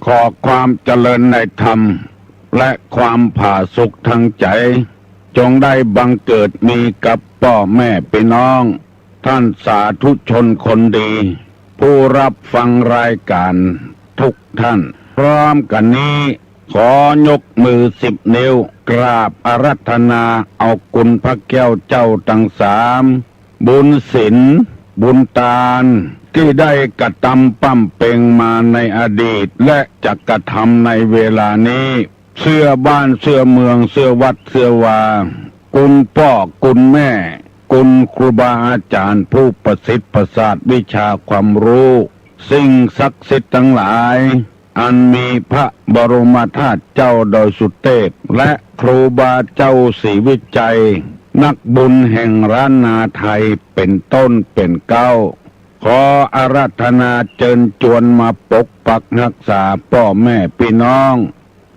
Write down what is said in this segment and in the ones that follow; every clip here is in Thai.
ขอความเจริญในธรรมและความผาสุกทางใจจงได้บังเกิดมีกับพ่อแม่พี่น้องท่านสาธุชนคนดีผู้รับฟังรายการทุกท่านพร้อมกันนี้ขอยกมือ10 นิ้วกราบอาราธนาเอาคุณพระแก้วเจ้าทั้ง3บุญศีลบุญทานที่ได้กระทำปั้มเป่งมาในอดีตและจะกระทำในเวลานี้เสื้อบ้านเสื้อเมืองเสื้อวัดเสื้อวาคุณพ่อคุณแม่คุณครูบาอาจารย์ผู้ประสิทธิ์ประสาทวิชาความรู้สิ่งศักดิ์สิทธิ์ทั้งหลายอันมีพระบรมธาตุเจ้าดอยสุเทพและครูบาเจ้าศรีวิจัยนักบุญแห่งล้านนาไทยเป็นต้นเป็นเก้าขออาราธนาเชิญชวนมาปกปักรักษาพ่อแม่พี่น้อง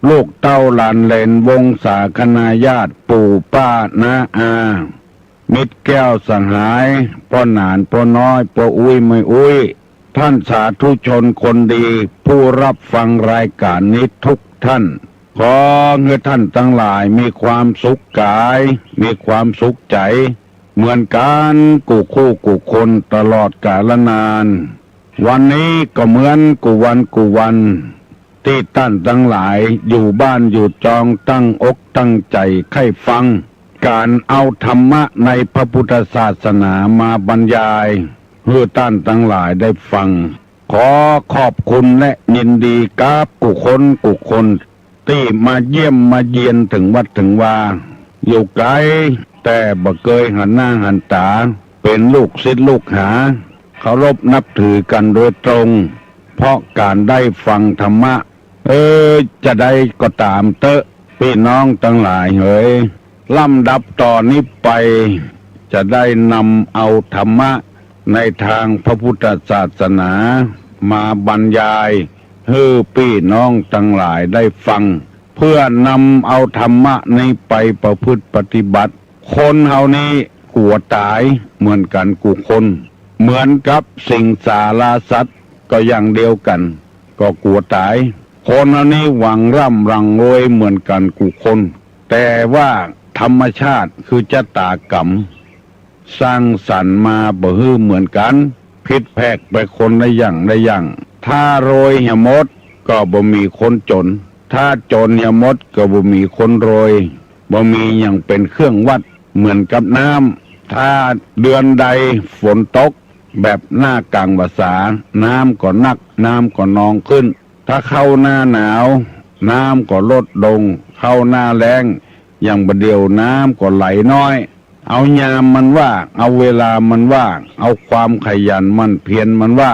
ลูกเต้าหลานเหลนวงศาคณาญาติปู่ป้าน้าอามิตรแก้วสหายพ่อหนานพ่อน้อยพ่ออุ้ยไม่อุ้ยท่านสาธุชนคนดีผู้รับฟังรายการนี้ทุกท่านขอให้ท่านทั้งหลายมีความสุขกายมีความสุขใจเหมือนกันกูคู่กูคนตลอดกาลนานวันนี้ก็เหมือนกูวันที่ท่านทั้งหลายอยู่บ้านอยู่จองตั้งอกตั้งใจใคร่ฟังการเอาธรรมะในพระพุทธศาสนามาบรรยายเพื่อท่านทั้งหลายได้ฟังขอขอบคุณและยินดีกับกุคนที่มาเยี่ยมมาเยียนถึงวัดถึงวาอยู่ไกลแต่บ่เคยหันหน้าหันตาเป็นลูกศิษย์ลูกหาเคารพนับถือกันโดยตรงเพราะการได้ฟังธรรมะจะได้ก็ตามเตอะพี่น้องทั้งหลายเฮ้ยลำดับต่อนนี้ไปจะได้นำเอาธรรมะในทางพระพุทธศาสนามาบรรยายให้พี่น้องทั้งหลายได้ฟังเพื่อนำเอาธรรมะนี้ไปประพฤติปฏิบัติคนเฮานี้กลัวตายเหมือนกันกูคนเหมือนกับสิ่งสาราสัตว์ก็อย่างเดียวกันก็กลัวตายคนเฮานี้หวังร่ำรังรวยเหมือนกันกูคนแต่ว่าธรรมชาติคือชะตากรรมสร้างสรรค์มาบ่ฮื้อเหมือนกันผิดแพกไปคนละอย่างถ้ารวยเหี่ยมดก็บ่มีคนจนถ้าจนเหี่ยมดก็บ่มีคนรวยบ่มีอย่างเป็นเครื่องวัดเหมือนกับน้ำถ้าเดือนใดฝนตกแบบหน้ากลางภาษาน้ำก็นักน้ำก็นองขึ้นถ้าเข้าหน้าหนาวน้ำก็ลดลงเข้าหน้าแล้งอย่างประเดี๋ยวน้ำก็ไหลน้อยเอายามมันว่าเอาเวลามันว่าเอาความขยันมันเพียรมันว่า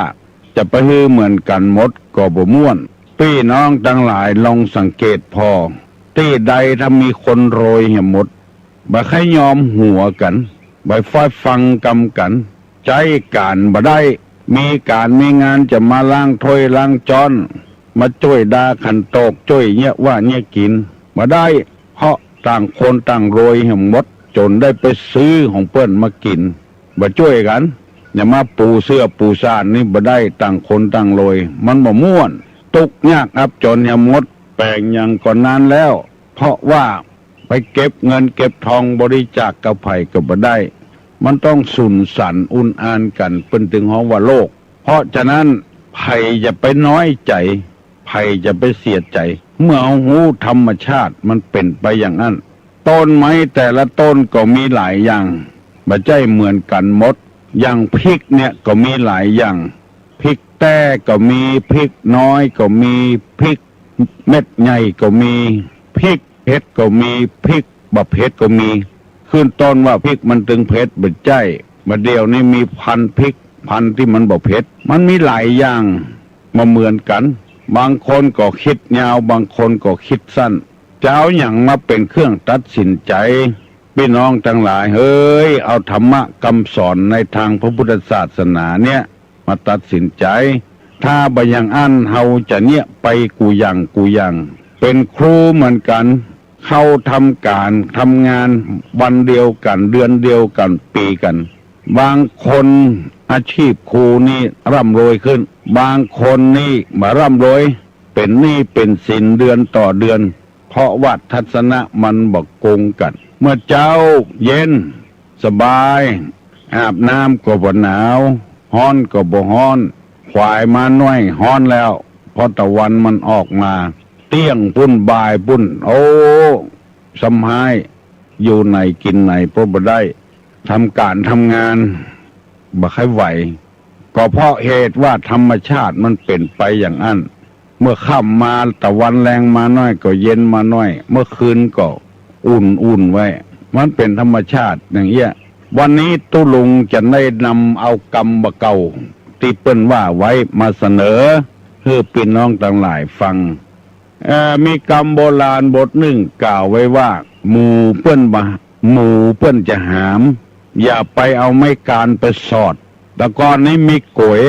จะไปฮื้อเหมือนกันหมดก็บ่ม่วนพี่น้องทั้งหลายลองสังเกตพอที่ใดถ้ามีคนโรยเหี่ยหมดบ่ใครยอมหัวกันบ่ฟ้อยฟังกำกันใจการบ่ได้มีการมีงานจะมาล้างถ้วยล้างจานมาช่วยดาขันโตกช่วยเนี่ยว่าเนี่ยกินบ่ได้เพราะต่างคนต่างโรยเหี่ยหมดจนได้ไปซื้อของเปิ้นมากินบ่ช่วยกันอย่ามาปูเสื้อปูซานนี่บ่ได้ต่างคนต่างโรยมันบ่ม่วนตุกยากอับจนเหี่ยหมดแปลงยังก่อนนานแล้วเพราะว่าไปเก็บเงินเก็บทองบริจาคกับไผก็บ่ได้มันต้องสุนสันอุ่นอ่านกันเป็นถึงห้องว่าโลกเพราะฉะนั้นไผจะไปน้อยใจไผจะไปเสียใจเมื่อเอาหูธรรมชาติมันเป็นไปอย่างนั้นต้นไม้แต่ละต้นก็มีหลายอย่างบ่ใช่เหมือนกันหมดอย่างพริกเนี่ยก็มีหลายอย่างพริกแต้ก็มีพริกน้อยก็มีพริกเม็ดใหญ่ก็มีพริกเผ็ดก็มีพริกบ่เผ็ดก็มีขึ้นต้นว่าพริกมันถึงเผ็ดบ่ใช่บ่เดียวนี้มีพันพริกพันที่มันบ่เผ็ดมันมีหลายอย่างมาเหมือนกันบางคนก็คิดยาวบางคนก็คิดสั้นจะเอาอย่างมาเป็นเครื่องตัดสินใจพี่น้องทั้งหลายเฮ้ยเอาธรรมะคำสอนในทางพระพุทธศาสนาเนี่ยมาตัดสินใจถ้าบ่อย่างอันเฮาจะเนี่ยไปกูอย่างเป็นครูเหมือนกันเข้าทำการทำงานวันเดียวกันเดือนเดียวกันปีกันบางคนอาชีพครูนี่ร่ำรวยขึ้นบางคนนี่มาร่ำรวย เป็นหนี้เป็นสินเดือนต่อเดือนเพราะว่าทัศนะมันบอกโกงกันเมื่อเจ้าเย็นสบายอาบน้ำก็บ่หนาวฮ้อนก็บ่ฮ้อนควายมาน้อยฮ้อนแล้วพอตะวันมันออกมาเตี้ยงปุ้นบ่ายปุ้นโอ้สำหายอยู่ไหนกินไหนเพราะบ่ได้ทำการทำงานบ่ค่อยไหวก็เพราะเหตุว่าธรรมชาติมันเป็นไปอย่างนั้นเมื่อค่ำมาตะวันแรงมาน้อยก็เย็นมาน้อยเมื่อคืนก็อุ่นไว้มันเป็นธรรมชาติอย่างเงี้ยวันนี้ตุลุงจะได้นำเอากรรมเก่าที่เปิ้นว่าไว้มาเสนอเพื่อพี่น้องต่างหลายฟังมีกรรมโบราณบทหนึ่งกล่าวไว้ว่าหมูเปิ้นจะหามอย่าไปเอาไม้การไปสอดแต่ก่อนนี้มีก๋วย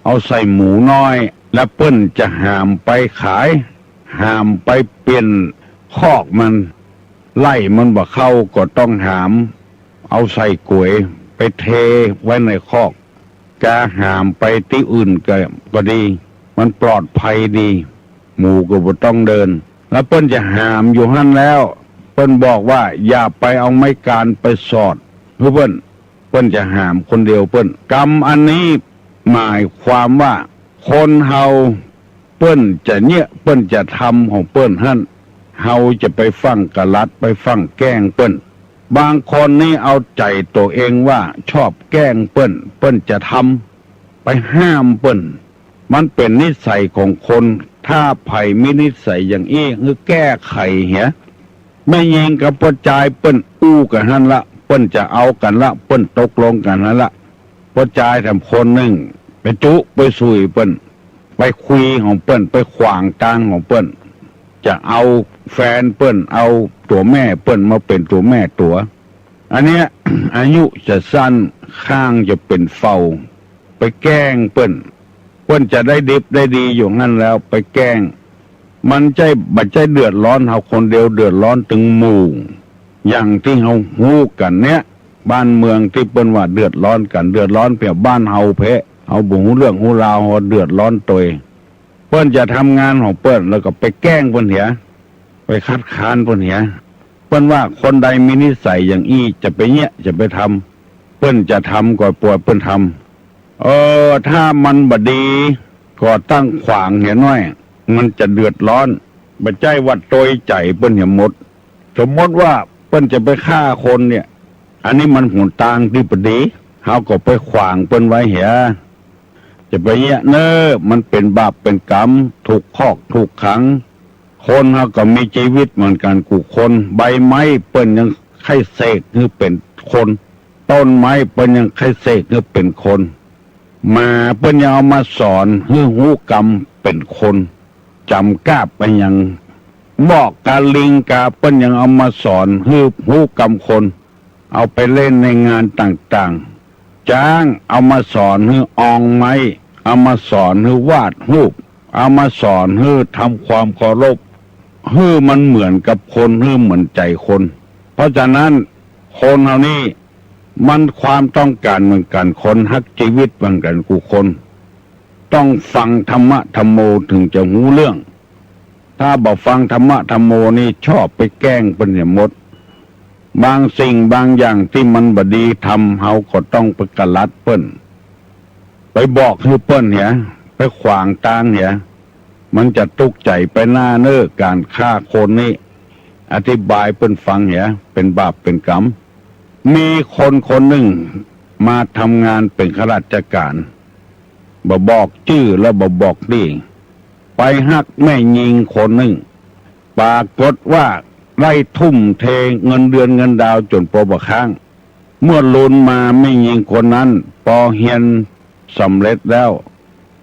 เอาใส่หมูน้อยและเปิ้นจะหามไปขายหามไปเปลี่ยนคอกมันไล่มันบ่เข้าก็ต้องหามเอาใส่ก๋วยไปเทไว้ในคอกจะหามไปที่อื่นก็ดีมันปลอดภัยดีหมูก็บ่ต้องเดินแล้วเปิ้นจะหามอยู่หั่นแล้วเปิ้นบอกว่าอย่าไปเอาไม้การไปสอดเปิ้นจะหามคนเดียวเปิ้นกรรมอันนี้หมายความว่าคนเฮาเปิ้นจะทำของเปิ้นหั่นเฮาจะไปฟังกะลัดไปฟังแกล้งเปิ้นบางคนนี่เอาใจตัวเองว่าชอบแกล้งเปิ้นจะทำไปห้ามเปิ้นมันเป็นนิสัยของคนถ้าไผมีนิสัยอย่างนี้คือแก้ไขเหียไม่ยิงกับประจายเปิ้นอู้กันหั่นละเปิ้นจะเอากันละเปิ้นตกลงกันนั่นละประจายทำคนหนึ่งไปจุไปสุยเปิ้นไปคุยของเปิ้นไปขวางทางของเปิ้นจะเอาแฟนเปิ้นเอาตัวแม่เปิ้นมาเป็นตัวแม่ตัวอันเนี้ย อายุจะสั้นข้างจะเป็นเฝ้าไปแกล้งเปิ้นจะได้ดิบได้ดีอยู่งั้นแล้วไปแกล้งมันบัดใจเดือดร้อนเฮาคนเดียวเดือดร้อนถึงหมู่อย่างที่เฮาฮู้กันเนี้ยบ้านเมืองที่เปิ้นว่าเดือดร้อนกันเดือดร้อนเพียบ้านเฮาเพะเฮาบ่ฮู้เรื่องฮู้ราวเฮาเดือดร้อนตัวเปิ้นจะทำงานของเปิ้นแล้วก็ไปแกล้งเปิ้นเหียไปคัดค้านเปิ้นเหียเปิ้นว่าคนใดมีนิสัยอย่างอี้จะไปเนี้ยจะไปทำเปิ้นจะทำก็ปล่อยเปิ้นทำถ้ามันบดีก็ตั้งขวางเห็นน้อยมันจะเดือดร้อนบัดใจวัดโตยใจเปิ้นอย่าหมดสมมติว่าเปิ้นจะไปฆ่าคนเนี่ยอันนี้มันหุนตางที่บดีเฮาก็ไปขวางเปิ้นไว้เหียจะไปเนี้ยมันเป็นบาปเป็นกรรมถูกคอกถูกขังคนเฮาก็มีชีวิตเหมือนกันกูคนใบไม้เปิ้นยังไข่เสกคือเป็นคนต้นไม้เปิ้นยังไข่เสกคือเป็นคนมาเปิ้นยังเอามาสอนให้หูกรรมเป็นคนจำกาบไปยังบอกกาลิงกาเปิ้นยังเอามาสอนให้หูกรรมคนเอาไปเล่นในงานต่างๆจ้างเอามาสอนให้อองไม้เอามาสอนให้วาดรูปเอามาสอนให้ทำความเคารพให้มันเหมือนกับคนให้เหมือนใจคนเพราะฉะนั้นคนเหล่านี้มันความต้องการเหมือนกันคนฮักชีวิตเหมือนกันกูคนต้องฟังธรรมะธรรมโมถึงจะรู้เรื่องถ้าบอกฟังธรรมะธรรมโมนี่ชอบไปแกล้งเป็นอย่างหมดบางสิ่งบางอย่างที่มันบดีทำเฮาก็ต้องไปกะลัดเปิ้นไปบอกให้เปิ้นเนี่ยไปขวางทางเนี่ยมันจะตุกใจไปหน้าการฆ่าคนนี่อธิบายเปิ้นฟังเนี่ยเป็นบาปเป็นกรรมมีคนหนึ่งมาทำงานเป็นข้าราชการบอกชื่อแล้วบอกดีไปฮักแม่ยิงคนหนึ่งปรากฏว่าไล่ทุ่มเทเงินเดือนเงินดาวจนปบค้างเมื่อลุนมาไม่ยิงคนนั้นปอเฮียนสำเร็จแล้ว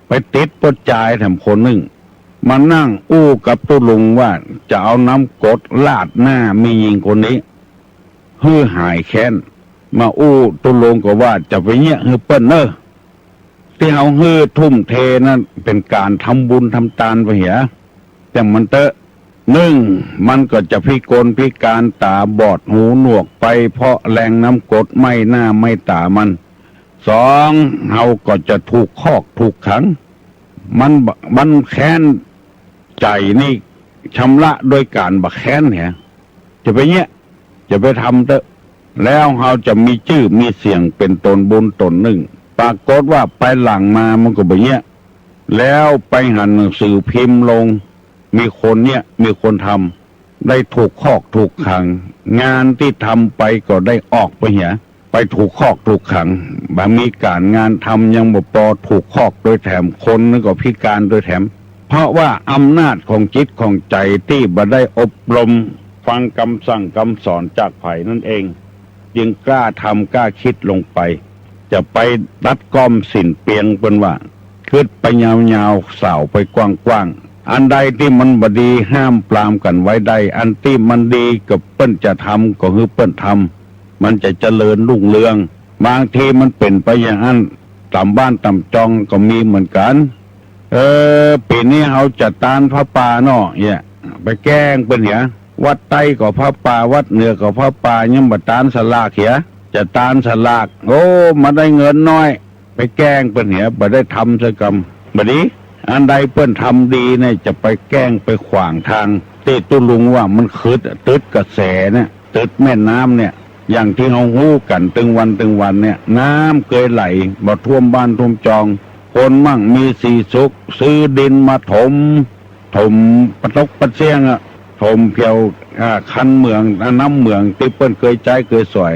ไปติดปดจ่ายแถมคนหนึ่งมานั่งอู้กับตุลุงว่าจะเอาน้ำกรดลาดหน้าไม่ยิงคนนี้ฮือหายแค้นมาอู้ตุลงก็ว่าจะไปเนี้ยฮือเปิ้นที่เอาฮือทุ่มเทนั้นเป็นการทำบุญทำทานไปเหียแต่มันมันก็จะพิกลพิการตาบอดหูหนวกไปเพราะแรงน้ำกรดไม่หน้าไม่ตามันเฮาก็จะถูกคอกถูกขังมันแค้น ใจนี่ชำระโดยการบักแค้นเนี่ยจะไปเนี้ยจะไปทำเถอะแล้วเราจะมีชื่อมีเสียงเป็นตนบุญตนหนึ่งปรากฏว่าไปหลังมามันก็แบบเนี้ยแล้วไปหันหนังสือพิมพ์ลงมีคนเนี่ยมีคนทำได้ถูกคอกถูกขังงานที่ทำไปก็ได้ออกไปเหี้ยไปถูกคอกถูกขังบางมีการงานทำยังบ่พอถูกคอกโดยแถมคนนึงก็พิการโดยแถมเพราะว่าอำนาจของจิตของใจที่บ่ได้อบรมฟังคำสั่งคำสอนจากไผ่นั่นเองจึงกล้าทำกล้าคิดลงไปจะไปดัดก้อมสินเปียงเป็นว่าคิดไปยาวๆสาวไปกว้างๆอันใดที่มันบดีห้ามปรามกันไว้ได้อันที่มันดีกับเปิ้นจะทำก็คือเปิ้นทำมันจะเจริญรุ่งเรืองบางทีมันเป็นไปอย่างนั้นต่ำบ้านต่ำจองก็มีเหมือนกันปีนี้เขาจะตานพระป่าเนาะเนี่ยไปแกล้งเป็นเหี้ยวัดใต้ก็พระป่าวัดเหนือก็พระป่ายังบัดตานสลากเหี้ยจะตานสลากโอ้มาได้เงินน้อยไปแกล้งเป็นเหี้ยบ่ได้ทำสักกรรมบัดนี้อันใดเปิ้นทำดีเนี่ยจะไปแกล้งไปขวางทางที่ตุลุงว่ามันคืดตึดกระแสเนี่ยตึดแม่น้ำเนี่ยอย่างที่เราฮู้กันตึงวันเนี่ยน้ำเคยไหลบ่ท่วมบ้านท่วมจองคนมั่งมีสีสุขซื้อดินมาถมปะตกปะเสียงถมเพียวคันเมืองน้ำเมืองที่เปิ้นเคยใจเคยสวย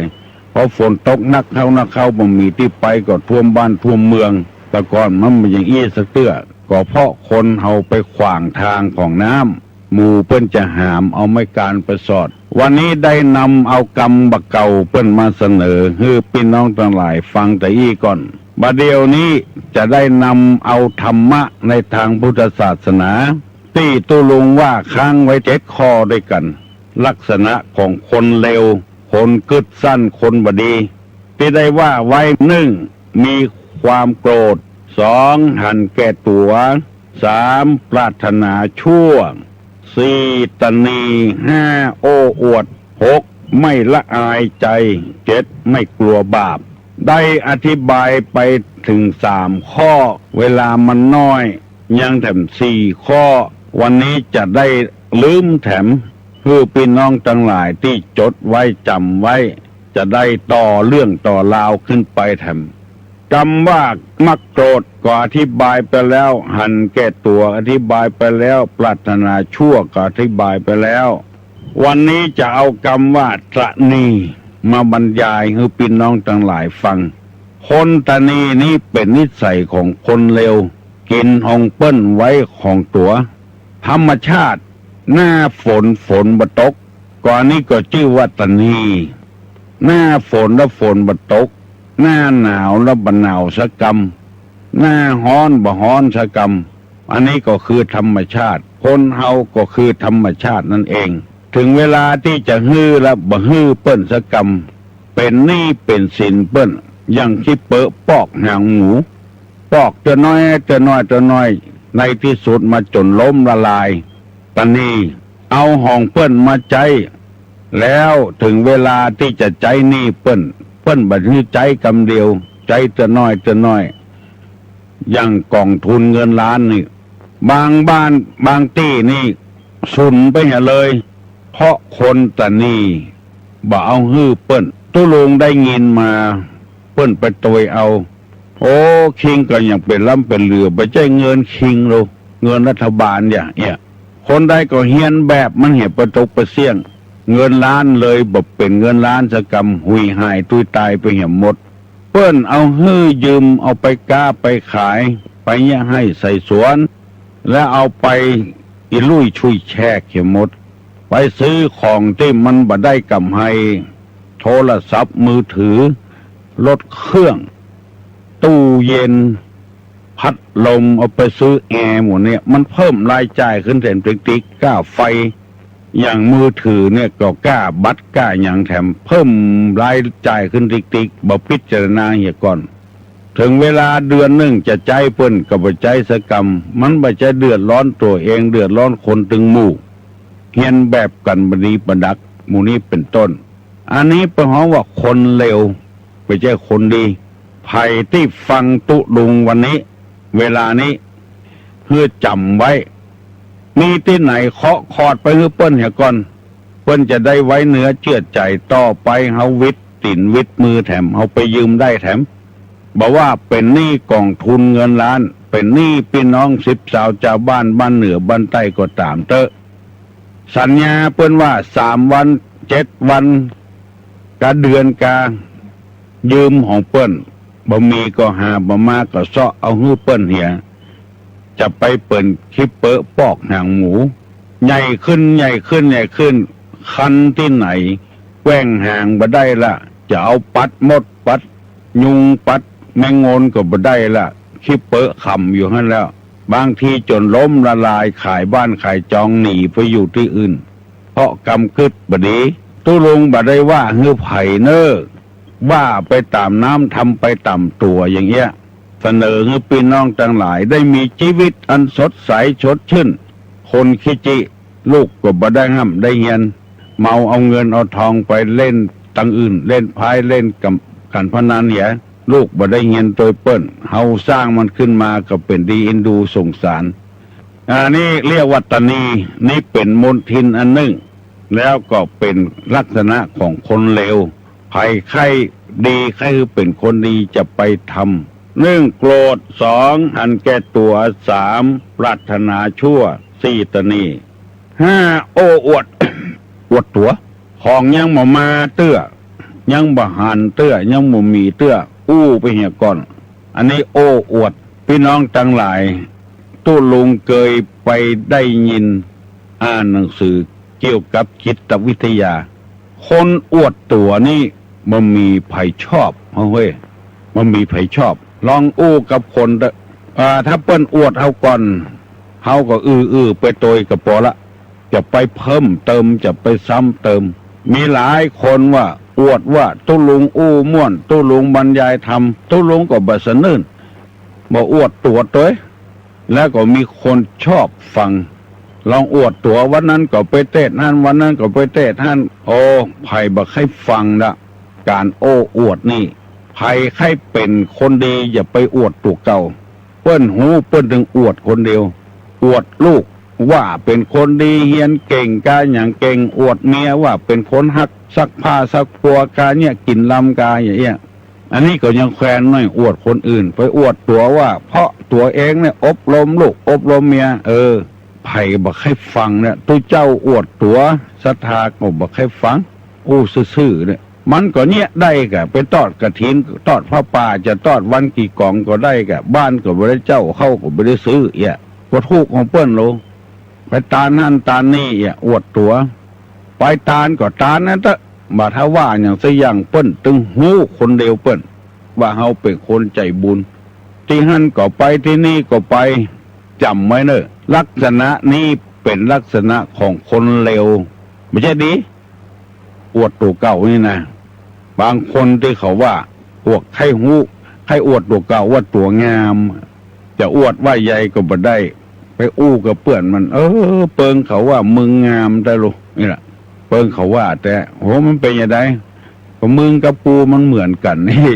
พอฝนตกนักเข้าบ่มีที่ไปก็ท่วมบ้านท่วมเมืองแต่ก่อนมันเป็นอย่างอี้สักเตื้อก็เพราะคนเฮาไปขวางทางของน้ำหมู่เปิ้นจะหามเอาไม่การไปสอดวันนี้ได้นำเอากรรมบักเก่าเปิ้นมาเสนอให้พี่น้องทั้งหลายฟังแต่อี้ก่อนบัดเดียวนี้จะได้นำเอาธรรมะในทางพุทธศาสนาที่ตุลุงว่าค้างไว้7 ข้อด้วยกันลักษณะของคนเลวคนกึดสั้นคนบดีที่ได้ว่าไว้1มีความโกรธ2หันแก่ตัว3ปรารถนาชั่ว4ตนี5โอ้อวด6ไม่ละอายใจ7ไม่กลัวบาปได้อธิบายไปถึง3 ข้อเวลามันน้อยยังแถม4 ข้อวันนี้จะได้ลืมแถมเพื่อพี่น้องทั้งหลายที่จดไว้จำไว้จะได้ต่อเรื่องต่อราวขึ้นไปแถมคำว่ามักโกรธก็อธิบายไปแล้วหันแก่ตัวอธิบายไปแล้วปรารถนาชั่วก็อธิบายไปแล้ววันนี้จะเอาคำว่าตระหนี่มาบรรยายให้พี่น้องทั้งหลายฟังคนตระหนี่นี่เป็นนิสัยของคนเลวกินหองเปิ้นไว้ของตัวธรรมชาติหน้าฝนบ่ตกก่อนนี้ก็ชื่อว่าตระหนี่หน้าฝนแล้วฝนบ่ตกหน้าหนาวแล้วบ่หนาวสักกรรมหน้าฮ้อนบ่ฮ้อนสักกรรมอันนี้ก็คือธรรมชาติคนเฮาก็คือธรรมชาตินั่นเองถึงเวลาที่จะฮื้อแล้วบ่ฮื้อเปิ้นสักกรรมเป็นหนี้เป็นสินเปิ้นอย่างที่เปอะปอกหางหมูปอกจะน้อยในที่สุดมาจนล้มละลายตอนนี้เอาห้องเปิ้นมาใจแล้วถึงเวลาที่จะใจหนี้เปิ้นบัดนี้ใจกำเดียวใจจะน้อยอย่างกองทุนเงินล้านนี่บางบ้านบางที่นี่สุนไปหาเลยเพราะคนตะนี่บ่เอาฮื้อเปิ้นตุลุงได้ยินมาเปิ้นไปตวยเอาโอ้คิงก็ยังเป็นล้ำเป็นเรือบ่ใช่เงินคิงโลเงินรัฐบาลเนี่ยคนใดก็เฮียนแบบมันเห็นประตกประเสี่ยงเงินล้านเลยบ่เป็นเงินล้านสกรรมหุยหายตุยตายไปเหี่ยหมดเปิ้นเอาฮื้อยืมเอาไปก้าไปขายไปเนี่ยให้ใส่สวนแล้วเอาไปอีลุยชุยแชกเหี่ยหมดไปซื้อของที่มันบ่ได้กำไรโทรศัพท์มือถือรถเครื่องตู้เย็นพัดลมเอาไปซื้อแอร์หมดเนี่ยมันเพิ่มรายจ่ายขึ้นแทนติ๊กก้าไฟอย่างมือถือเนี่ยก็กล้าบัตรกล้าอย่างแถมเพิ่มรายจ่ายขึ้นติ๊กบ่พิจารณาเหี่ยก่อนถึงเวลาเดือนหนึ่งจะใจเปิ้นกับบ่ใจสกรรมมันบ่ใจเดือดร้อนตัวเองเดือดร้อนคนตึงหมู่เฮียนแบบกันบดีประดักหมู่นี้เป็นต้นอันนี้เป็นเพราะว่าคนเลวไม่ใช่คนดีภัยที่ฟังตุลุงวันนี้เวลานี้เพื่อจำไว้ มีที่ไหนเคาะคอดไปให้เปิ้นเหี่ยก่อนเปิ้นจะได้ไว้เนื้อเชื่อใจต่อไปเฮาวิทย์ตินวิทย์มือแถมเฮาไปยืมได้แถมบอกว่าเป็นหนี้กองทุนเงินล้านเป็นหนี้พี่น้อง10 สาวชาวบ้านบ้านเหนือบ้านใต้ก็ตามเตอะสัญญาเปิ้นว่า3 วัน7 วันกะเดือนกายืมของเปิ้นบ่มีก็หาบ่มาก็เซาะเอาฮื้อเปิ้นเหี่ยจะไปเปิ้นคิปเปอะปอกหางหมูใหญ่ขึ้นใหญ่ขึ้นใหญ่ขึ้นคันที่ไหนแกว้งห่างบ่ได้ละจะเอาปัดมดปัดยุงปัดแมงงนก็บ่ได้ละคิปเปอะขำอยู่นั่นแล้วบางทีจนล้มละลายขายบ้านขายจองหนีไปอยู่ที่อื่นเพราะกำกึดบดีตุลุงบ่ได้ว่าฮื้อไผ่เนอว่าไปตามน้ำทำไปตามตัวอย่างเงี้ยเสนอให้พี่น้องทั้งหลายได้มีชีวิตอันสดใสสดชื่นคนขี้จิลูกก็บ่ได้ห้ำได้เงียนเมาเอาเงินเอาทองไปเล่นตังอื่นเล่นพายเล่นกับการพนันเหี่ยลูกบ่ได้เงียนโดยเปิ้นเฮาสร้างมันขึ้นมาก็เป็นดีเอ็นดูสงสารอันนี้เรียกวัตนีนี่เป็นมลทินอันหนึ่งแล้วก็เป็นลักษณะของคนเลวภัยไข้ดีใครคือเป็นคนดีจะไปทำ1โกรธ2หันแก่ตัว3ปรารถนาชั่ว4ตนี5โอ้อวด อวดตัวของยังบ่มาเตื้อยังบ่หันเตื้อยังบ่มีเตื้ออู้ไปเหี่ยก่อนอันนี้โอ้อวดพี่น้องทั้งหลายตู้ลุงเคยไปได้ยินอ่านหนังสือเกี่ยวกับจิตวิทยาคนอวดตัวนี่มันมีภัยชอบเฮ้ยมันมีภัยชอบลองอู้กับคนถ้าเปิ้นอวดเฮาก่อนเฮาก็ไปโตยกับปอละจะไปเพิ่มเติมจะไปซ้ำเติมมีหลายคนว่าอวดว่าตุลุงอู้ม่วนตุลุงบรรยายธรรมตุลุงก็บ่สนื่นบ่อวดตัวตัวแล้วก็มีคนชอบฟังลองอวดตัววันนั้นก็ไปเทศนั่นวันนั้นก็ไปเทศนั่นโอ้ไผ่บ่ให้ฟังนะการโอ้อวดนี่ไผ่ให้เป็นคนดีอย่าไปอวดตัวเก่าเปิ้นหูเปิ้นถึงอวดคนเดียวอวดลูกว่าเป็นคนดีเฮียนเก่งกาอย่างเก่งอวดเมียว่าเป็นคนฮักซักผ้าซักปัวกาเนี่ยกินลำกาอย่างเงี้ยอันนี้ก็ยังแควนน้อยอวดคนอื่นไปอวดตัวว่าเพราะตัวเองเนี่ยอบรมลูกอบรมเมียไผ่บอกให้ฟังเนี่ยตู้เจ้าอวดตัวศรัทธาก็บอกให้ฟังอู้ซื่อๆเนี่ยมันก็เนี่ยได้กะไปทอดกฐินทอดพระป่าจะทอดวันกี่กล่องก็ได้กะบ้านก็บ่ได้เจ้าเข้าก็บ่ได้ซื้อก็ทุกของเปิ้นโลไปตานั่นตานี่อวดตัวไปตานก็ตานนั่นเถอะบ่ถ้าว่าอย่างซะอย่างเปิ้นตึงหูคนเดียวเปิ้นว่าเฮาเป็นคนใจบุญที่หั่นก็ไปที่นี่ก็ไปจำไว้เนอะลักษณะนี้เป็นลักษณะของคนเลวไม่ใช่ดีอวดตัวเก่านี่นะบางคนที่เขาว่าพวกใครหูใครอวดตัวเก่าว่าตัวงามจะอวดว่าใหญ่ก็บ่ได้ไปอู้กับเปื่อนมันเปิงเขาว่ามึงงามได้ลูกนี่แหละเปิงเขาว่าแต่โหมันเป็นยังไงก็มึงกับกูมันเหมือนกันนี่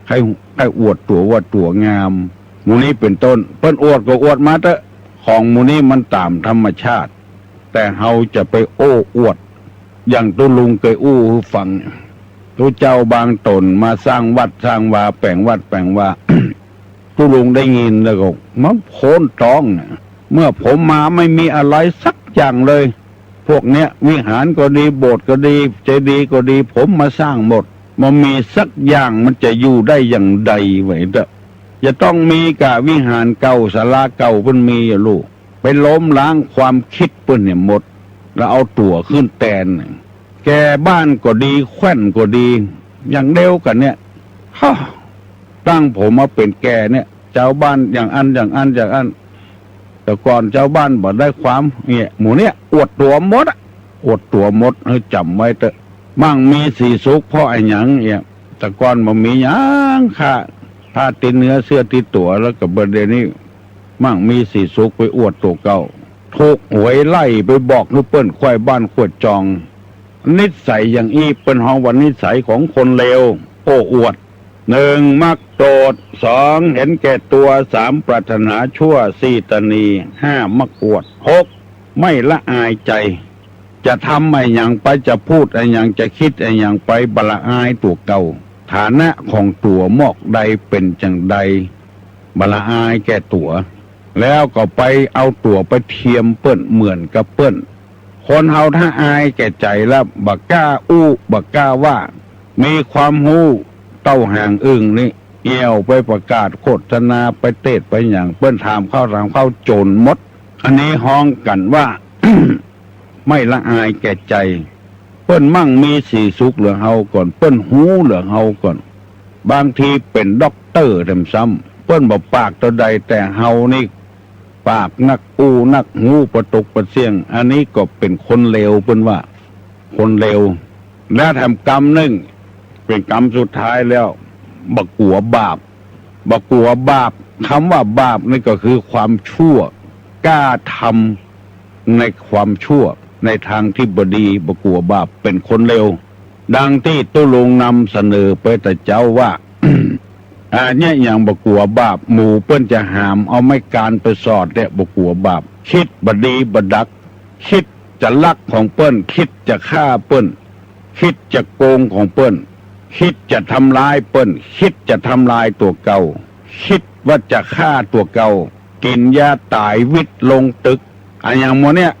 ใครอวดตัวว่าตัวงามมูนี้เป็นต้นเปิ้นอวดก็อวดมาเถอะของมูนี้มันตามธรรมชาติแต่เฮาจะไปโอ้อวดอย่างตุลุงเคยอู้ฟังตุเจ้าบางตนมาสร้างวัดสร้างวาแปลงวัดแปลงว่า ตุลุงได้ยินแล้วก็มันโพ้นท้องเมื่อผมมาไม่มีอะไรสักอย่างเลยพวกเนี้ยวิหารก็ดีโบสถ์ก็ดีเจดีย์ก็ดีผมมาสร้างหมดมันมีสักอย่างมันจะอยู่ได้อย่างใดไว้เด้อจะต้องมีกะวิหารเก่าศาลาเก่าเพิ่นมีอยู่ลูกไปล้มล้างความคิดเพิ่นเนี่ยหมดแล้วเอาตัวขึ้นแตนแกบ้านก็ดีแขว่นก็ดีอย่างเดียวกันเนี่ยตั้งผมมาเป็นแกเนี่ยเจ้าบ้านอย่างอันแต่ก่อนเจ้าบ้านบ่ได้ความเนี่ยหมู่เนี่ยอวดตัวมดอวดตัวมดให้จำไว้เถอะมั่งมีสีสุขเพราะไอ้หยังเนี่ยแต่ก่อนบ่มีหยังค่ะถ้าติดเนื้อเสื้อติดตัวแล้วกับประเด็นนี้มั่งมีสีสุขไปอวดตัวเก่าถูกหวยไล่ไปบอกนึกเปิ้นควายบ้านขวดจองนิสัยอย่างอี้เปิ้นห้องวันนิสัยของคนเลวโอ้อวด 1. มักโกรธ 2. เห็นแก่ตัว 3. ปรารถนาชั่ว 4. ตนี 5. มักอวด 6. ไม่ละอายใจจะทำอะไรอย่างไปจะพูดอะไรอย่างจะคิดอะไรอย่างไปบละอายตัวเก่าฐานะของตัวมอกใดเป็นจังใดบละอายแก่ตัวแล้วก็ไปเอาตัวไปเทียมเปิ้นเหมือนกับเปิ้นคนเฮาถ้าอายแก่ใจแล้วบักกล้าอู้บักกล้าว่ามีความหู้เต้าห่างอึ่งนี่เอี่ยวไปประกาศโฆษณาไปเตะไปอย่างเปิ้นถามเข้าโจรมดอันนี้ห้องกันว่า ไม่ละอายแก่ใจเปิ้นมั่งมีสีสุขเหลือเฮาก่อนเปิ้นหูเหลือเฮาก่อนบางทีเป็นด็อกเตอร์ซ้ำเปิ้นบอกปากตัวใดแต่เฮานี่ปากนักอูนักหูประตกประเสียงอันนี้ก็เป็นคนเลวเปิ้นว่าคนเลวและทำกรรมหนึ่งเป็นกรรมสุดท้ายแล้วบักกัวบาปบักกัวบาปคำว่าบาปนี่ก็คือความชั่วกล้าทำในความชั่วในทางที่บดีบกัวบาปเป็นคนเลวดังที่ตุลงนำเสนอไปแต่เจ้าว่า อันนี้อย่างบกัวบาปหมู่เปิ้นจะหามเอาไม่การไปสอดเนี่ยบกัวบาปคิดบดีบดักคิดจะลักของเปิ้นคิดจะฆ่าเปิ้นคิดจะโกงของเปิ้นคิดจะทำลายเปิ้นคิดจะทำลายตัวเก่าคิดว่าจะฆ่าตัวเก่ากินยาตายวิตลงตึกอันอย่างโมเนี่ย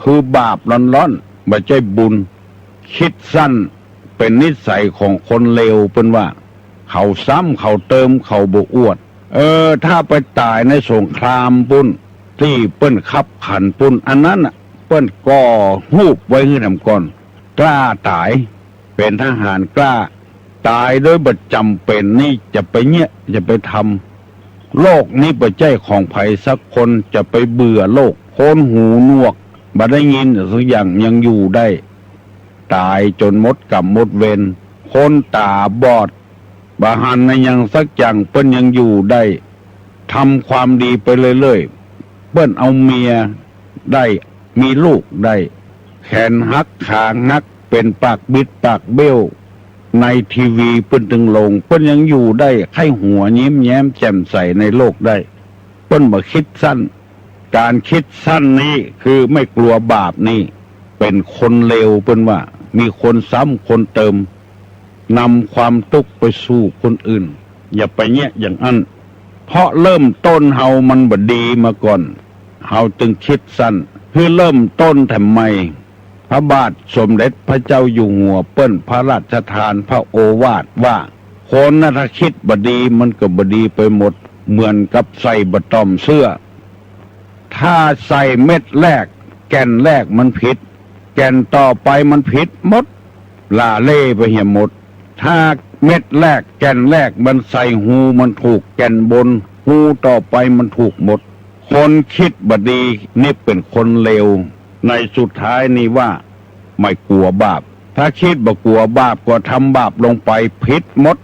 คือบาปร้อนๆไม่ใช่บุญคิดสั้นเป็นนิสัยของคนเลวเป็นว่าเขาซ้ำเขาเติมเขาบอวดถ้าไปตายในสงครามปุ้นที่เปิ้นขับขันปุ้นอันนั้นเปิ้นก่อหูบไว้ให้ทำก่อนกล้าตายเป็นทหารกล้าตายโดยบัดจำเป็นนี่จะไปเนี่ยจะไปทำโลกนี้ประใจของไผสักคนจะไปเบื่อโลกโคนหูหนวกบ่ได้ยินสักอย่างยังอยู่ได้ตายจนหมดกรรมหมดเวรคนตาบอดบาหันในยังสักอย่างเปิ้นยังอยู่ได้ทำความดีไปเรื่อยๆเปิ้นเอาเมียได้มีลูกได้แขนหักขาหักเป็นปากบิดปากเบี้ยวในทีวีเปิ้นถึงลงเปิ้นยังอยู่ได้ไข้หัวยิ้มแย้มแจ่มใสในโลกได้เปิ้นบ่คิดสั้นการคิดสั้นนี้คือไม่กลัวบาปนี่เป็นคนเลวเปิ้นว่ามีคนซ้ำคนเติมนำความทุกข์ไปสู่คนอื่นอย่าไปแยะอย่างนั้นเพราะเริ่มต้นเฮามันบ่ดีมาก่อนเฮาจึงคิดสั้นคือเริ่มต้นทำไมพระบาทสมเด็จพระเจ้าอยู่หัวเปิ้นพระราชทานพระโอวาทว่าคนน่ะถ้าคิดบ่ดีมันก็บ่ดีไปหมดเหมือนกับใส่บะตอมเสื้อถ้าใส่เม็ดแรกแก่นแรกมันผิดแก่นต่อไปมันผิดหมดลาเล่ไปเหี่ยหมดถ้าเม็ดแรกแก่นแรกมันใส่หูมันถูกแก่นบนหูต่อไปมันถูกหมดคนคิดบดีนี่เป็นคนเลวในสุดท้ายนี่ว่าไม่กลัวบาปถ้าคิดบ่กลัวบาปก็ทำบาปลงไปผิดหมด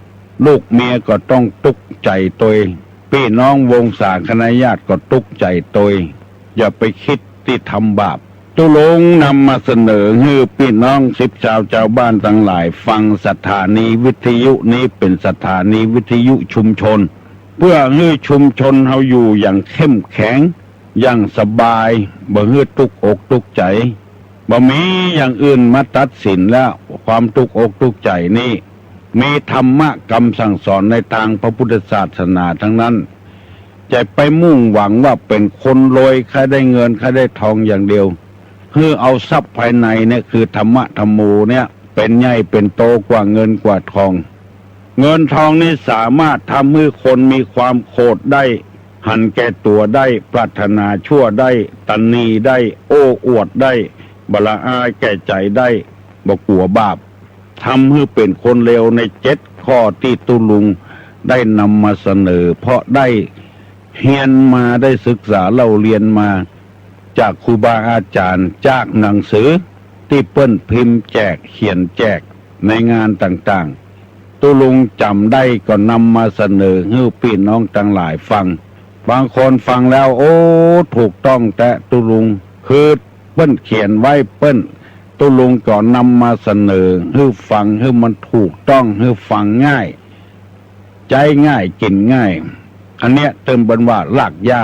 ลูกเมียก็ต้องตุกใจตัวพี่น้องวงศาคณะญาติก็ตุกใจตัวอย่าไปคิดที่ทำบาปตุลงนำมาเสนอให้พี่น้องชาวบ้านทั้งหลายฟังสถานีวิทยุนี้เป็นสถานีวิทยุชุมชนเพื่อให้ชุมชนเฮาอยู่อย่างเข้มแข็งอย่างสบายบ่ให้ทุกอกทุกใจบ่มีอย่างอื่นมาตัดสินแล้วความทุกอกทุกใจนี่มีธรรมะคำสั่งสอนในทางพระพุทธศาสนาทั้งนั้นจะไปมุ่งหวังว่าเป็นคนรวยใครได้เงินใครได้ทองอย่างเดียวคือเอาทรัพย์ภายในเนี่ยคือธรรมะธรรมโมเนี่ยเป็นใหญ่เป็นโตกว่าเงินกว่าทองเงินทองนี่สามารถทำให้คนมีความโกรธได้หันแก่ตัวได้ปรารถนาชั่วได้ตัณนีได้โอ้อวดได้บละอายแก่ใจได้บ่กลัวบาปทำให้เป็นคนเลวใน7 ข้อที่ตุลุงได้นำมาเสนอเพราะได้เรียนมาได้ศึกษาเล่าเรียนมาจากครูบาอาจารย์จากหนังสือที่เปิ้นพิมพ์แจกเขียนแจกในงานต่างๆตุลุงจำได้ก็นำมาเสนอให้พี่น้องทั้งหลายฟังบางคนฟังแล้วโอ้ถูกต้องแต่ตุลุงคือเปิ้นเขียนไว้เปิ้นตุลุงก็นำมาเสนอให้ฟังให้มันถูกต้องให้ฟังง่าย ใจง่ายกินง่ายอันเนี้ยเติมบันว่าลากหญ้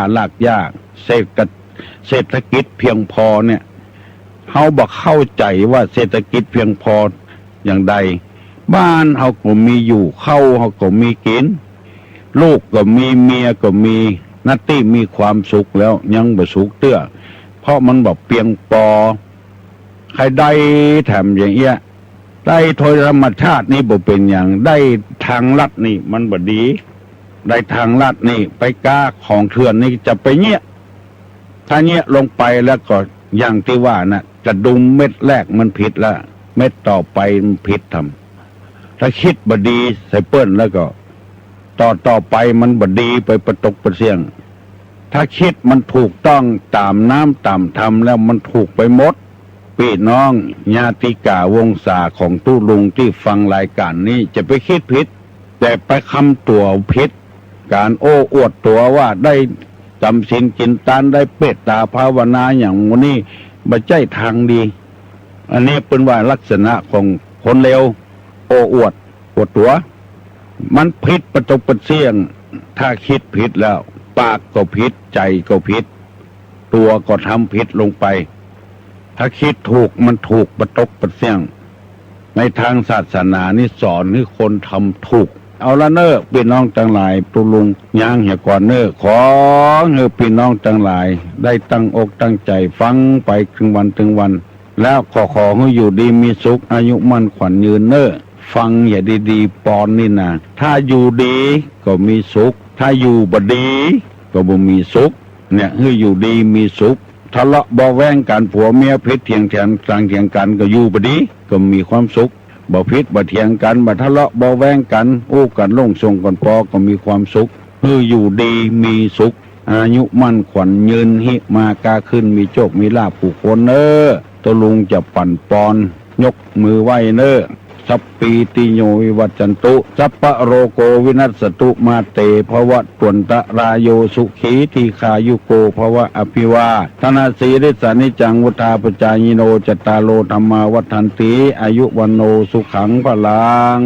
าเศรษฐกิจเพียงพอเนี่ยเฮาบอกเข้าใจว่าเศรษฐกิจเพียงพออย่างใดบ้านเฮาก็มีอยู่เข้าเฮาก็มีกินลูกก็มีเมียก็มีนัตติมีความสุขแล้วยังบ่สุขเตื้อเพราะมันบอกเพียงพอใครได้แถมอย่างเงี้ยได้โดยธรรมชาตินี่บ่เป็นอย่างได้ทางลัดนี่มันบ่ดีได้ทางลัดนี่ไปก้าของเถื่อนนี่จะไปเงี้ยถ้าเงี้ยลงไปแล้วก็อย่างที่ว่านะกระดุมเม็ดแรกมันผิดละเม็ดต่อไปมันผิดทำถ้าคิดบ่ดีใส่เปิ้นแล้วก็ต่อไปมันบ่ดีไปประตกประเสียงถ้าคิดมันถูกต้องตามน้ำตามธรรมแล้วมันถูกไปหมดพี่น้องญาติกาวงศาของตู้ลุงที่ฟังรายการนี้จะไปคิดผิดแต่ไปคำตัวผิดการโอ้อวดตัวว่าได้จำศีลกินทานได้เปตตาภาวนาอย่างนี้บ่ใช่ทางดีอันนี้เป็นว่าลักษณะของคนเลวโอ้อวดตัวมันผิดประตกประเสียงถ้าคิดผิดแล้วปากก็ผิดใจก็ผิดตัวก็ทำผิดลงไปถ้าคิดถูกมันถูกประตกประเสียงในทางศาสนานี่สอนให้คนทำถูกเอาละเนอพี่น้องทั้งหลายตุลุงย่างเหี่ยก่อนเนอขอให้พี่น้องทั้งหลายได้ตั้งอกตั้งใจฟังไปถึงวันแล้วขอให้อยู่ดีมีสุขอายุมั่นขวัญยืนเนอฟังอย่าดีๆปอนนี่นะถ้าอยู่ดีก็มีสุขถ้าอยู่บ่ดีก็บ่มีสุขเนี่ยให้อยู่ดีมีสุขทะเลาะเบาแวงกันผัวเมียพิษเถียงกันก็อยู่บ่ดีก็มีความสุขบ่พิษบ่เถียงกันบ่ทะเลาะเบาแวงกันอู้กันลงทรงกันปอก็มีความสุขให้อยู่ดีมีสุขอายุมั่นขวัญยืนหิมากาขึ้นมีโชคมีลาภผู้คนเนอตะลุงจะปั่นปอนยกมือไหว้เนอสัพปีติโยวิวัจจันตุสัพพะโรโกวินัสสตุมาเตภวะตวนตะรายโยสุขีทีขายุโกภวะอภิวาธนาสีริสานิจังวุธาปจายโนจตารโลธรรมาวัฏันติอายุวันโนสุขังพลัง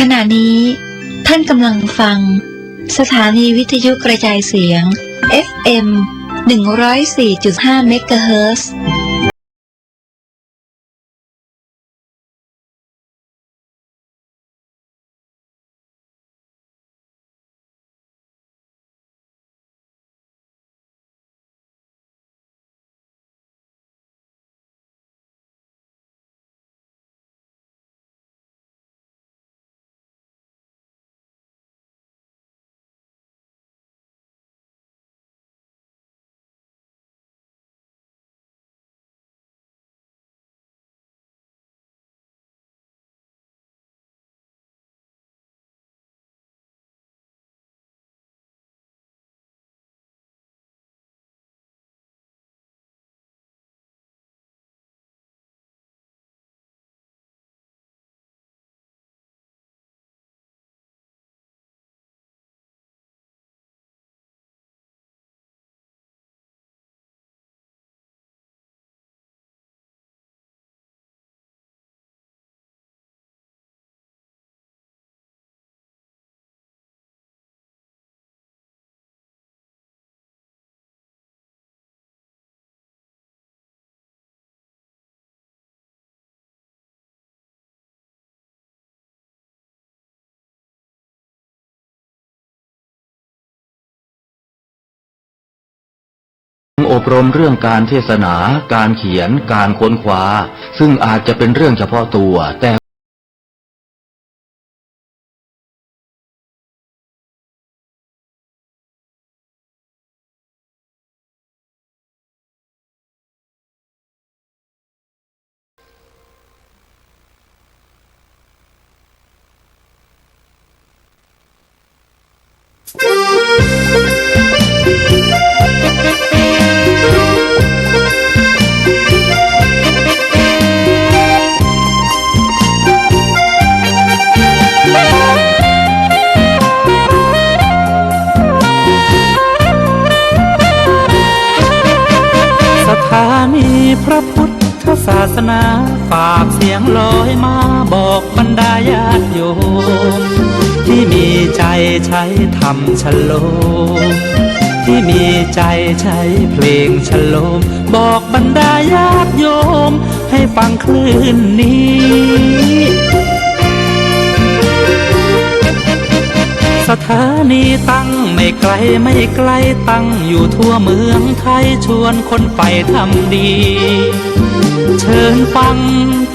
ขณะนี้ท่านกำลังฟังสถานีวิทยุกระจายเสียง FM 104.5 เมกะเฮิรตซ์อบรมเรื่องการเทศนา การเขียน การค้นคว้าซึ่งอาจจะเป็นเรื่องเฉพาะตัวแต่ สถานีพระพุทธศาสนาฝากเสียงลอยมาบอกบรรดาญาติโยมที่มีใจใช้ธรรมชโลมที่มีใจใช้เพลงชโลมบอกบรรดาญาติโยมให้ฟังคลื่นนี้สถานีตั้งไม่ไกลไม่ไกลตั้งอยู่ทั่วเมืองไทยชวนคนไปทำดีเชิญฟัง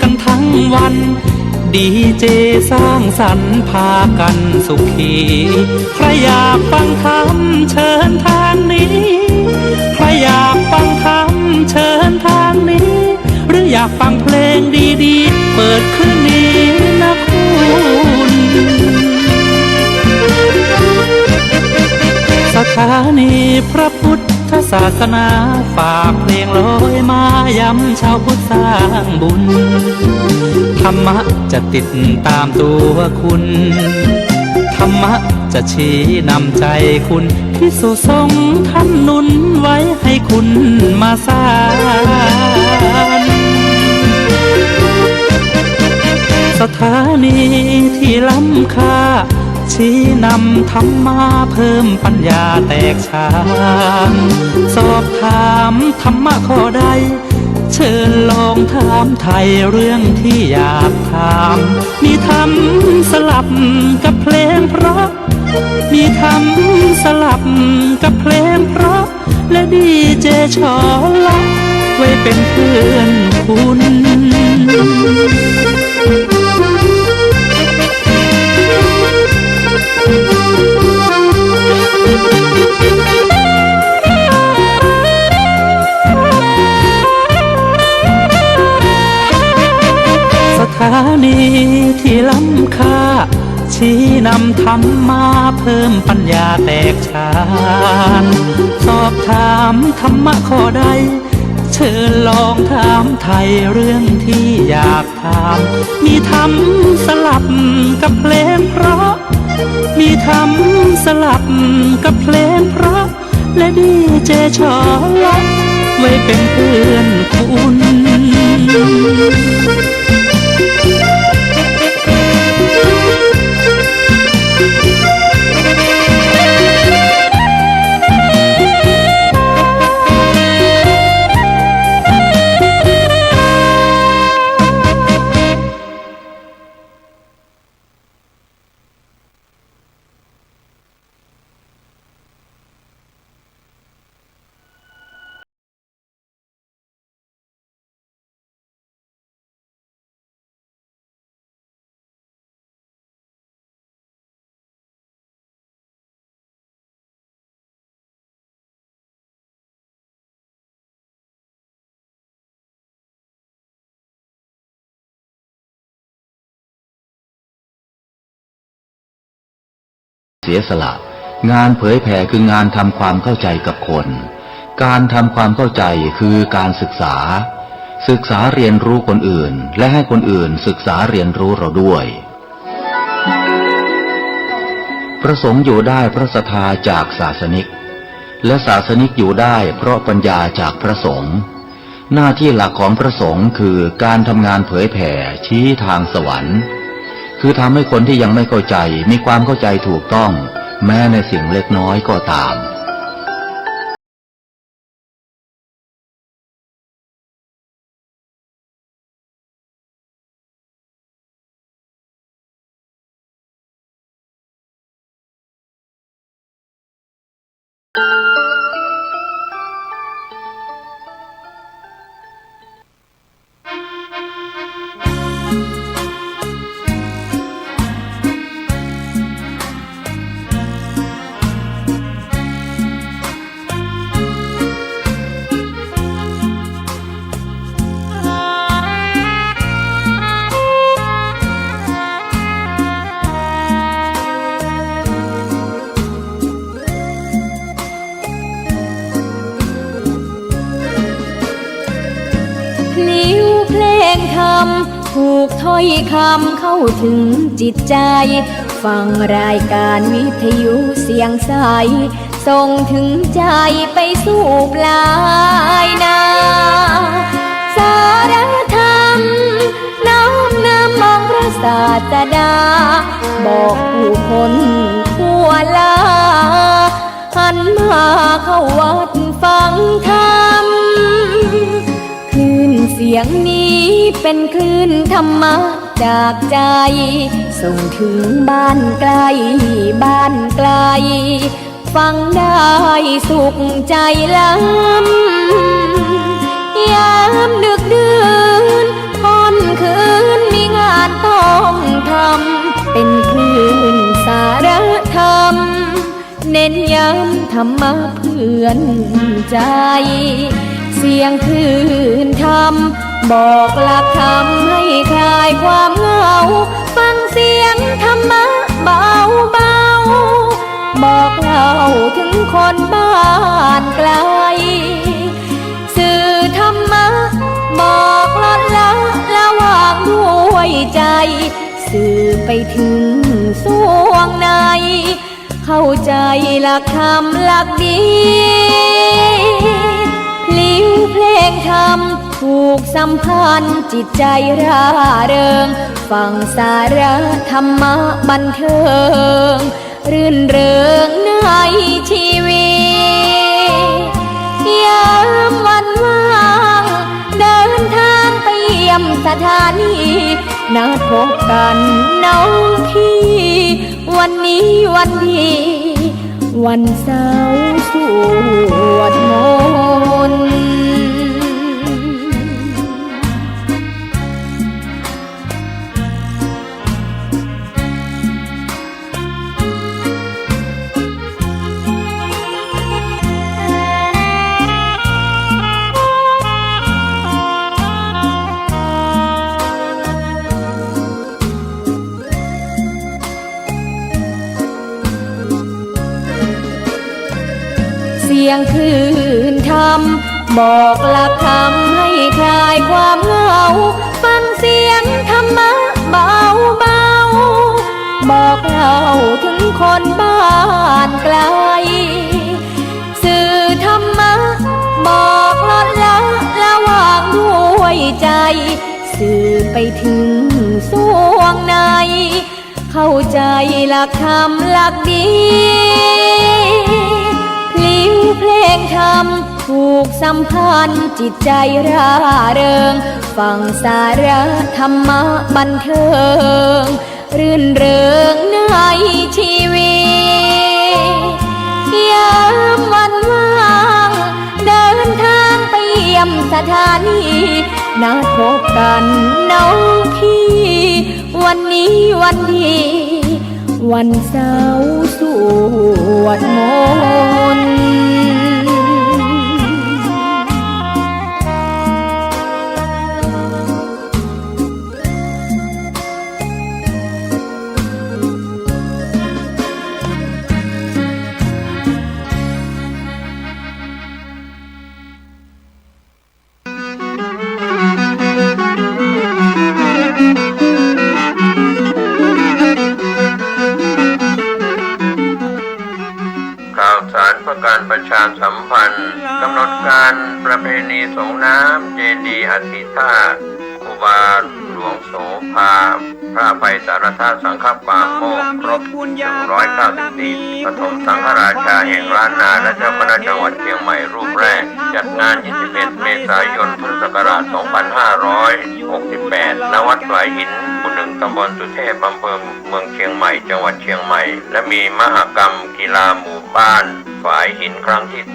กันทั้งวันดีเจสร้างสรรค์พากันสุขีใครอยากฟังธรรมเชิญทางนี้ใครอยากฟังธรรมเชิญทางนี้หรืออยากฟังเพลงดีๆเปิดคืนนี้นะคุณสถานีพระพุทธศาสนาฝากเพลงลอยมาย้ำชาวพุทธสร้างบุญธรรมะจะติดตามตัวคุณธรรมะจะชี้นำใจคุณที่สุทรงท่านหนุนไว้ให้คุณมาสร้างสถานีที่ล้ำค่าชี้นำธรรมะเพิ่มปัญญาแตกฉานสอบถามธรรมะข้อใดเชิญลองถามไทยเรื่องที่อยากถามมีธรรมสลับกับเพลงเพราะมีธรรมสลับกับเพลงเพราะและดีเจชอละไว้เป็นเพื่อนคุณสถานีที่ล้ำค่าชี้นำธรรมะเพิ่มปัญญาแตกฉานสอบถามธรรมะข้อใดเชิญลองถามไทยเรื่องที่อยากถามมีธรรมสลับกับเพลงเพราะมีธรรมสลับกับเพลงเพราะและดีเจชอละไว้เป็นเพื่อนคุณเสียสละงานเผยแผ่คืองานทำความเข้าใจกับคนการทำความเข้าใจคือการศึกษาเรียนรู้คนอื่นและให้คนอื่นศึกษาเรียนรู้เราด้วยพระสงฆ์อยู่ได้เพราะศรัทธาจากศาสนิกและศาสนิกอยู่ได้เพราะปัญญาจากพระสงฆ์หน้าที่หลักของพระสงฆ์คือการทำงานเผยแผ่ชี้ทางสวรรค์คือทำให้คนที่ยังไม่เข้าใจมีความเข้าใจถูกต้องแม้ในสิ่งเล็กน้อยก็ตามถูกถ้อยคำเข้าถึงจิตใจฟังรายการวิทยุเสียงใส ส่งถึงใจไปสู่ปลายนาสารธรรมน้อมนำมองพระศาสดาบอกผู้คนทั่วลาหันมาเข้าวัดฟังธรรมคลื่นเสียงนี้เป็นคลื่นธรรมะจากใจส่งถึงบ้านไกลบ้านไกลฟังได้สุขใจล้ำยามดึกดื่นค่ำคืนมีงานต้องทำเป็นคลื่นสารธรรมเน้นย้ำธรรมะเพื่อนใจเสียงคลื่นธรรมบอกหลักธรรมให้คลายความเหงาฟังเสียงธรรมะเบาเบาบอกเล่าถึงคนบ้านไกลสื่อธรรมะบอกลดละระหว่างด้วยใจสื่อไปถึงสวงในเข้าใจหลักธรรมหลักดีพลิ้วเพลงธรรมถูกสัมพันธ์จิตใจร่าเริงฟังสาระธรรมะบันเทิงรื่นเริงในชีวิตยามวันว่างเดินทางไปเยี่ยมสถานีนัดพบกันน้องพี่วันนี้วันดีวันเสาร์สวดมนต์ เสียงคลื่นธรรมบอกหลักธรรมให้คลายความเหงาฟังเสียงธรรมะเบาเบาบอกเล่าถึงคนบ้านไกลสื่อธรรมะบอกลดละระหว่างด้วยใจสื่อไปถึงสวงในเข้าใจหลักธรรมหลักดีพลิ้วเพลงธรรมถูกสัมพันธ์จิตใจร่าเริงฟังสาระธรรมะบันเทิงรื่นเริงในชีวิตยามวันว่างเดินทางไปเยี่ยมสถานีนัดพบกันน้องพี่วันนี้วันดีวันเสาร์สวดมนต์ การประชาสัมพันธ์กำหนดการประเพณีสงน้ำเจดีย์อธิธาตุครูบาหลวงโสภาพระภัยสารธาตุสังฆปาโมกข์ครบ190 ปีปฐมสังฆราชาแห่งล้านนาและเจ้าคณะจังหวัดเชียงใหม่รูปแรกจัดงาน21 เมษายน พุทธศักราช 2568 ณ วัดฝายหินหมู่ 1 ตำบลสุเทพ อำเภอเมืองเชียงใหม่ จังหวัดเชียงใหม่และมีมหกรรมกีฬาหมู่บ้านฝายหินครั้งที่ 2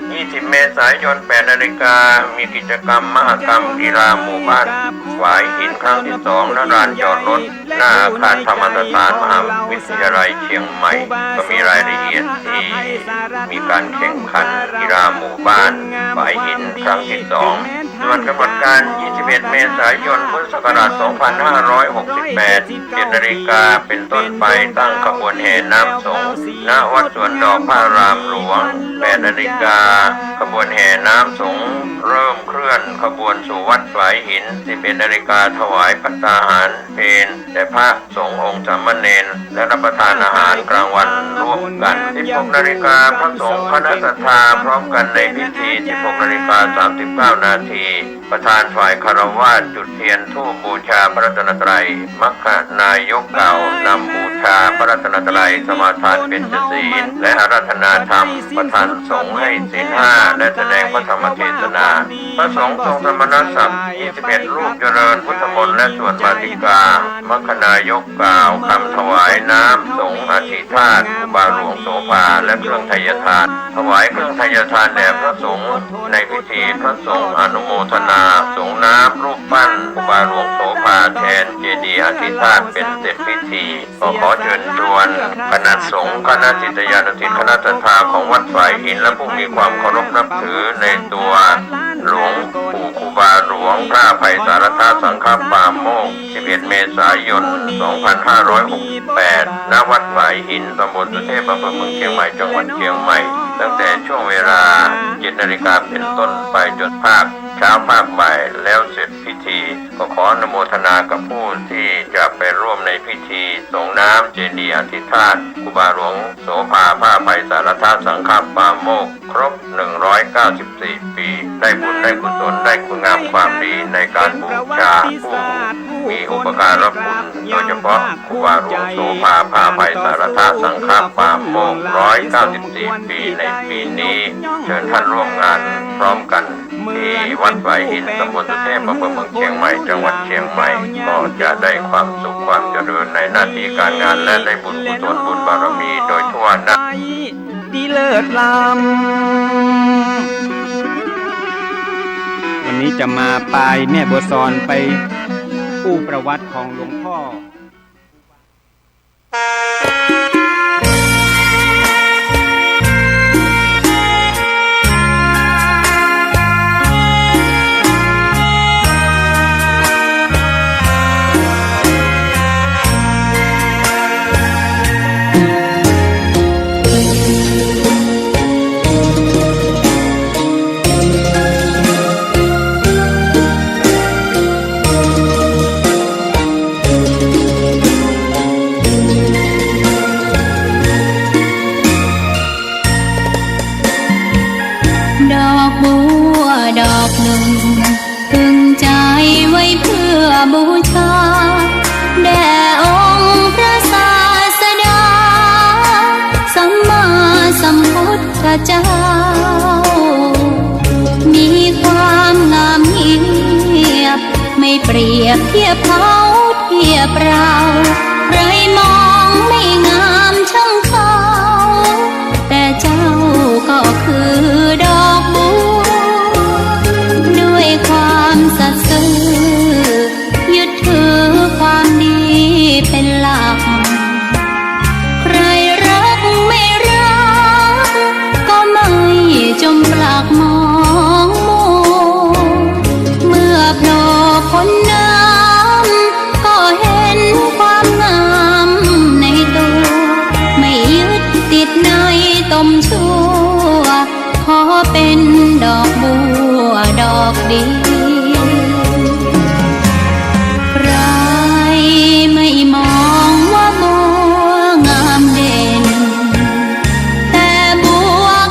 20 เมษายน 8 นาฬิกามีกิจกรรมมหกรรมกีฬาหมู่บ้านฝายหินครั้งที่ 2 ณ ลานจอดรถหน้าอาคารธรรมสถานมหาวิทยาลัยเชียงใหม่ก็มีรายละเอียดที่มีการแข่งขันกีฬาหมู่บ้านฝายหินครั้งที่ 2 ส่วนกำหนดการ 21 เมษายน พุทธศักราช 2568 7 นาฬิกาเป็นต้นไปตั้งขบวนแห่น้ำสงฆ์ณ วัดสวนดอกพระรามหลวง 8 นาฬิกา ขบวนแห่น้ำสงฆ์เริ่มเคลื่อนขบวนสู่วัดฝายหิน 11 นาฬิกาถวายภัตตาหารเพลแต่พระสงฆ์องค์สามเณรและรับประทานอาหารกลางวันร่วมกัน 16 นาฬิกาพระสงฆ์คณะศรัทธาพร้อมกันในพิธี 16 นาฬิกา 39 นาทีประธานฝ่ายคารวะจุดเทียนธูปบูชาพระรัตนตรัยมัคคานายกเก่านำบูชาพระรัตนตรัยสมาทานเป็นศีลและอาราธนาธรรมประธานสงฆ์ให้ศีล 5และแสดงพระธรรมเทศนาพระสงฆ์ทรงสมณศักดิ์ 21 รูปเจริญพุทธมนต์และสวดมาติกามัคคานายกกล่าวคำถวายน้ำสงฆ์อธิธาตุครูบาหลวงโสภาและเครื่องไทยทานถวายเครื่องไทยทานแด่พระสงฆ์ในพิธีพระสงฆ์อนุโมทนาสงฆ์น้ำรูปปั้นครูบาหลวงโสภาแทนเจดีย์อธิธาตุเป็นเสร็จพิธีขอเชิญชวนคณะสงฆ์คณะศิษยานุศิษย์คณะศรัทธาของวัดฝายหินและผู้มีความเคารพนับถือในตัวหลวงปู่ครูบาหลวงพระอภัยสารทสังฆปาโมกข์ 11 เมษายน 2568 ณ วัดฝายหิน ตำบลสุเทพ อำเภอเมืองเชียงใหม่ จังหวัดเชียงใหม่ ตั้งแต่ช่วงเวลา 7 นาฬิกาเป็นต้นไปจนภาคเช้าภาคบ่ายแล้วเสร็จพิธีก็ขออนุโมทนากับผู้ที่จะไปร่วมในพิธีส่งน้ำเจดีย์อธิธาตุครูบาหลวงโสภาพระอภัยสารทสังฆปาโมกข์ครบ 194 ปีได้บุญได้กุศลได้คุณงามความดีในการบูชาผู้มีอุปการะคุณโดยเฉพาะครูบาหลวงโสภาพระอภัยสารทสังฆปาโมกข์ 194 ปีในปีนี้เชิญท่านร่วมงานพร้อมกันที่วัดฝายหินตำบลสุเทพ อำเภอเมืองเชียงใหม่ จังหวัดเชียงใหม่ก็จะได้ความสุขความเจริญในหน้าที่การงานและได้บุญกุศลบุญบารมีโดยทั่วหน้า ดีเลิศล้ำวันนี้จะมาปลายแม่บัวซอนไปอู้ประวัติของหลวงพ่อ ดอกบัวดอกหนึ่งพึงใจไว้เพื่อบูชาแด่องค์พระศาสดาสัมมาสัมพุทธเจ้ามีความงามเงียบไม่เปรียบเทียบเขาเทียบเราไรมองไม่งามช่างเขาแต่เจ้าก็คือดอกบัวด้วยความสัตย์ซื่อยึดถือความดีเป็นหลักใครรักไม่รักก็ไม่จมปลักมองมัวเมื่อโผล่พ้นน้ำก็เห็นความงามในตัวไม่ยึดติดในตมชั่วขอเป็นดอกบัวดอกเดี